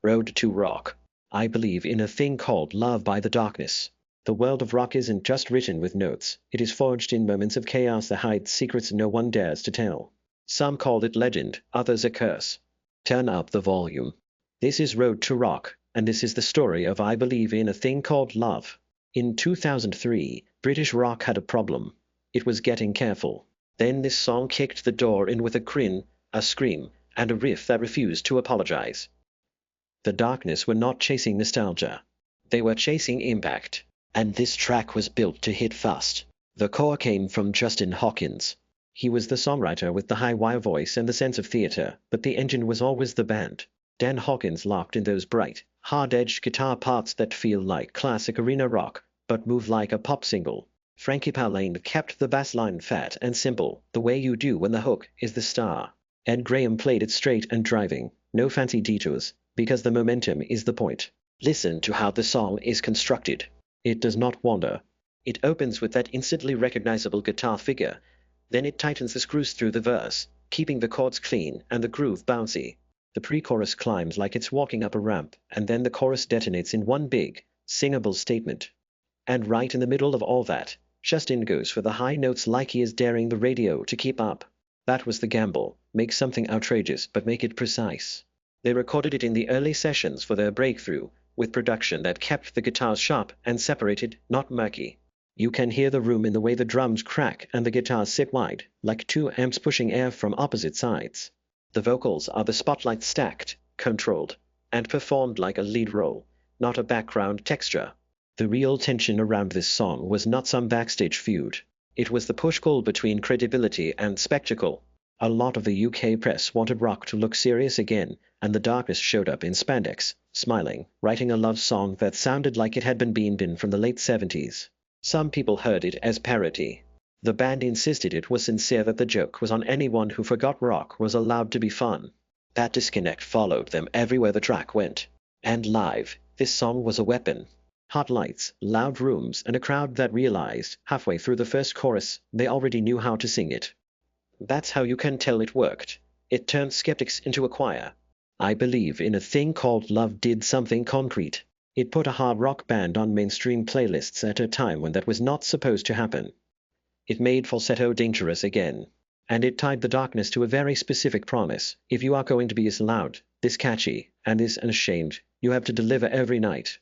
Road to Rock. I believe in a thing called love by the darkness. The world of rock isn't just written with notes, it is forged in moments of chaos that hides secrets no one dares to tell. Some call it legend, others a curse. Turn up the volume. This is Road to Rock, and this is the story of I believe in a thing called love. In 2003, British rock had a problem. It was getting careful. Then this song kicked the door in with a grin, a scream, and a riff that refused to apologize. The Darkness were not chasing nostalgia. They were chasing impact. And this track was built to hit fast. The core came from Justin Hawkins. He was the songwriter with the high-wire voice and the sense of theater, but the engine was always the band. Dan Hawkins locked in those bright, hard-edged guitar parts that feel like classic arena rock, but move like a pop single. Frankie Pauline kept the bass line fat and simple, the way you do when the hook is the star. Ed Graham played it straight and driving, no fancy detours, because the momentum is the point. Listen to how the song is constructed. It does not wander. It opens with that instantly recognizable guitar figure. Then it tightens the screws through the verse, keeping the chords clean and the groove bouncy. The pre-chorus climbs like it's walking up a ramp, and then the chorus detonates in one big, singable statement. And right in the middle of all that, Justin goes for the high notes like he is daring the radio to keep up. That was the gamble. Make something outrageous but make it precise. They recorded it in the early sessions for their breakthrough, with production that kept the guitars sharp and separated, not murky. You can hear the room in the way the drums crack and the guitars sit wide, like two amps pushing air from opposite sides. The vocals are the spotlight stacked, controlled, and performed like a lead role, not a background texture. The real tension around this song was not some backstage feud. It was the push-pull between credibility and spectacle. A lot of the UK press wanted rock to look serious again, and the Darkness showed up in spandex, smiling, writing a love song that sounded like it had been beamed in from the late 70s. Some people heard it as parody. The band insisted it was sincere, that the joke was on anyone who forgot rock was allowed to be fun. That disconnect followed them everywhere the track went. And live, this song was a weapon. Hot lights, loud rooms, and a crowd that realized, halfway through the first chorus, they already knew how to sing it. That's how you can tell it worked. It turned skeptics into a choir. I believe in a thing called love did something concrete. It put a hard rock band on mainstream playlists at a time when that was not supposed to happen. It made falsetto dangerous again. And it tied the Darkness to a very specific promise. If you are going to be this loud, this catchy, and this unashamed, you have to deliver every night.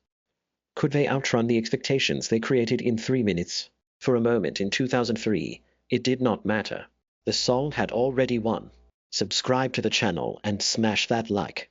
Could they outrun the expectations they created in 3 minutes? For a moment in 2003, it did not matter. The song had already won. Subscribe to the channel and smash that like.